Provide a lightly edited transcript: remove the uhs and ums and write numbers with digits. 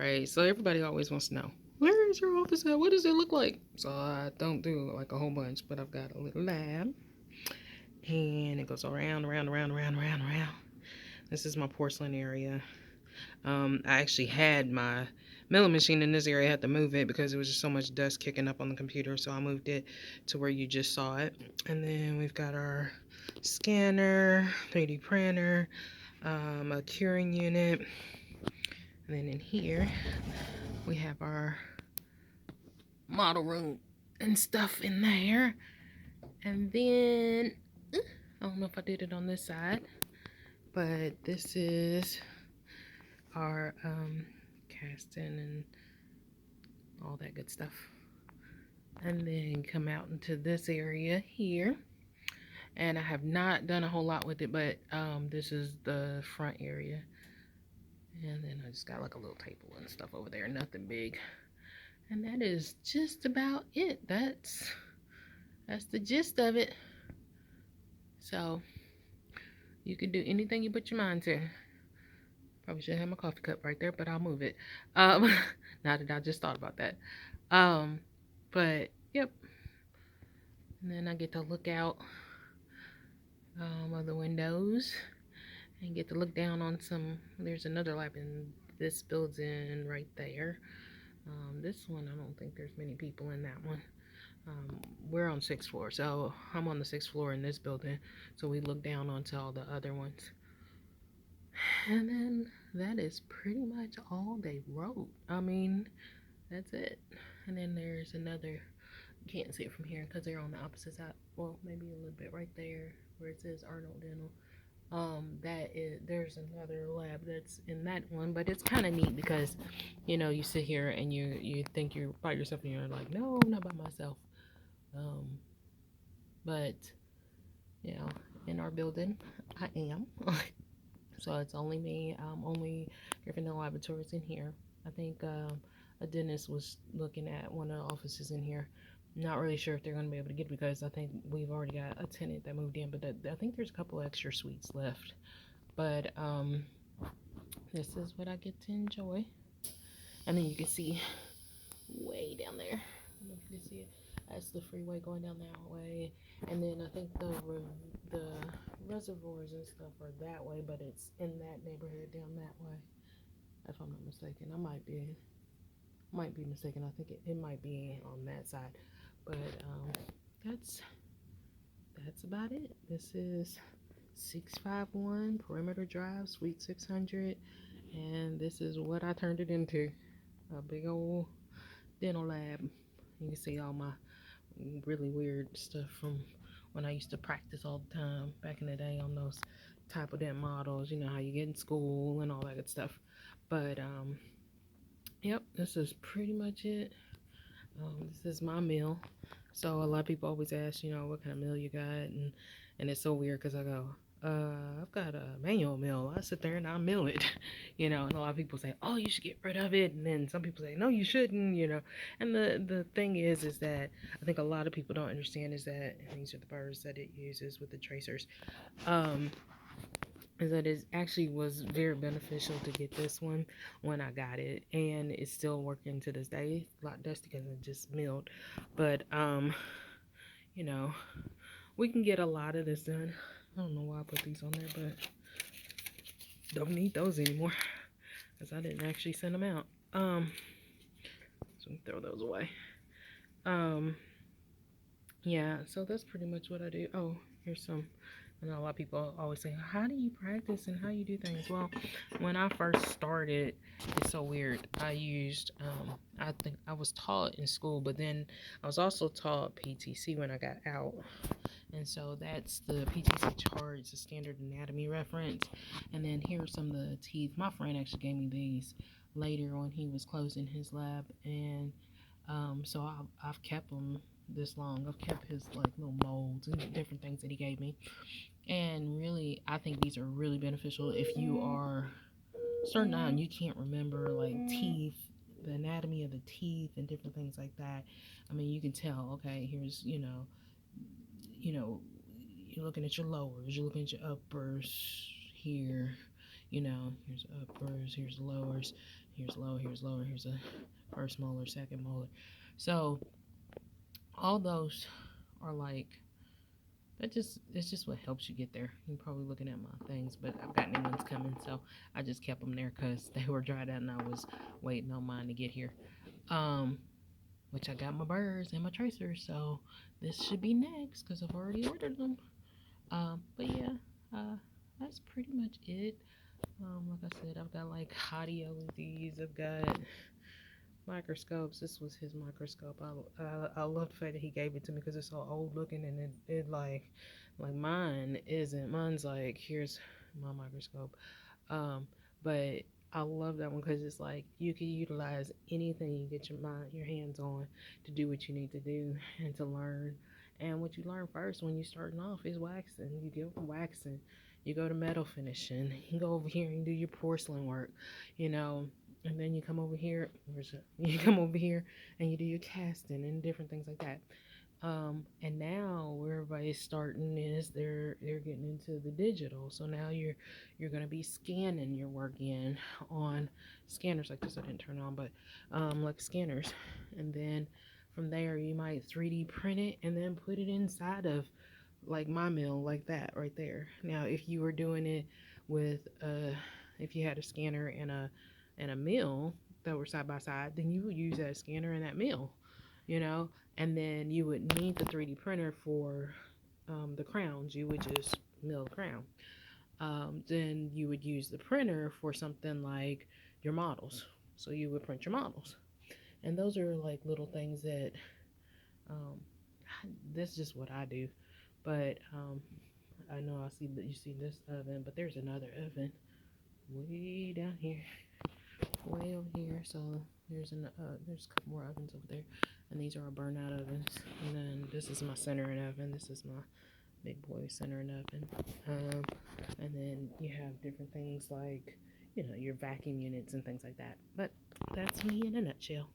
right, so everybody always wants to know, where is your office at? What does it look like? So I don't do like a whole bunch, but I've got a little lab, and it goes around, around, around, around, around, around. This is my porcelain area. I actually had my milling machine in this area. I had to move it because it was just so much dust kicking up on the computer, so I moved it to where you just saw it. And then we've got our scanner, 3D printer, a curing unit, and then in here we have our model room and stuff in there. And then I don't know if I did it on this side, but this is our casting and all that good stuff. And then come out into this area here, and I have not done a whole lot with it, but this is the front area. And then I just got like a little table and stuff over there, nothing big. And that is just about it. That's the gist of it. So you can do anything you put your mind to. Probably should have my coffee cup right there, but I'll move it. Now that I just thought about that. But yep. And then I get to look out of the windows and get to look down on some. There's another lab in this building right there. This one, I don't think there's many people in that one. We're on 6th floor, so I'm on the 6th floor in this building, so we look down onto all the other ones. And then that is pretty much all they wrote. I mean, that's it. And then there's another, you can't see it from here because they're on the opposite side. Well, maybe a little bit right there where it says Arnold Dental. There's another lab that's in that one, but it's kind of neat because, you sit here and you think you're by yourself and you're like, no, I'm not by myself. But in our building, I am. So it's only me. Only Gryffindor Laboratories in here. I think a dentist was looking at one of the offices in here. Not really sure if they're going to be able to get it because I think we've already got a tenant that moved in, but I think there's a couple extra suites left. But this is what I get to enjoy. And then you can see way down there. I don't know if you can see it. That's the freeway going down that way. And then I think the reservoirs and stuff are that way, but it's in that neighborhood down that way. If I'm not mistaken. I might be mistaken. I think it might be on that side. But that's about it. This is 651 Perimeter Drive, Suite 600, and this is what I turned it into, a big old dental lab. You can see all my really weird stuff from when I used to practice all the time back in the day on those type of dent models, how you get in school and all that good stuff. But yep, this is pretty much it. This is my meal. So a lot of people always ask, what kind of meal you got, and it's so weird because I go, I've got a manual mill. I sit there and I mill it, and a lot of people say, oh, you should get rid of it, and then some people say, no, you shouldn't, and the thing is that I think a lot of people don't understand is that, and these are the birds that it uses with the tracers, is that it actually was very beneficial to get this one when I got it, and it's still working to this day. A lot dusty because it just milled, but we can get a lot of this done. I don't know why I put these on there, but don't need those anymore because I didn't actually send them out. So throw those away. Yeah, so that's pretty much what I do. Oh, here's some. I know a lot of people always say, how do you practice and how you do things? Well, when I first started, it's so weird. I used, I think I was taught in school, but then I was also taught PTC when I got out. And so that's the PTC chart. It's a standard anatomy reference. And then here are some of the teeth. My friend actually gave me these later when he was closing his lab. And so I've kept them this long. I've kept his like little molds and different things that he gave me. And really, I think these are really beneficial if you are starting out and you can't remember like teeth, the anatomy of the teeth and different things like that. I mean, you can tell, okay, here's, you're looking at your lowers, you're looking at your uppers here, here's uppers, here's lowers, here's low, here's low, and here's a first molar, second molar. So all those are like, it's just what helps you get there. You're probably looking at my things, but I've got new ones coming, so I just kept them there because they were dried out and I was waiting on mine to get here. Um, which I got my burrs and my tracers, so this should be next because I've already ordered them. But yeah, that's pretty much it. Like I said, I've got like hottie LEDs. I've got microscopes. This was his microscope. I love the fact that he gave it to me because it's so old looking, and it like mine isn't. Mine's like, here's my microscope. Um, but I love that one because it's like you can utilize anything you get your hands on to do what you need to do and to learn. And what you learn first when you're starting off is waxing. You get waxing, you go to metal finishing, you go over here and do your porcelain work, you know, and then you come over here. You come over here and you do your casting and different things like that. And now where everybody's starting is they're getting into the digital. So now you're gonna be scanning your work in on scanners like this. I didn't turn on, but like scanners, and then from there you might 3D print it and then put it inside of like my mill like that right there. Now if you were doing it with if you had a scanner and a mill that were side by side, then you would use that scanner and that mill, you know, and then you would need the 3D printer for the crowns. You would just mill the crown. Then you would use the printer for something like your models. So you would print your models. And those are like little things that um, that's just what I do. But I know I see that you see this oven, but there's another oven way down here, way over here. So there's a couple more ovens over there, and these are our burnout ovens. And then this is my centering oven. This is my big boy centering oven. And then you have different things like, you know, your vacuum units and things like that. But that's me in a nutshell.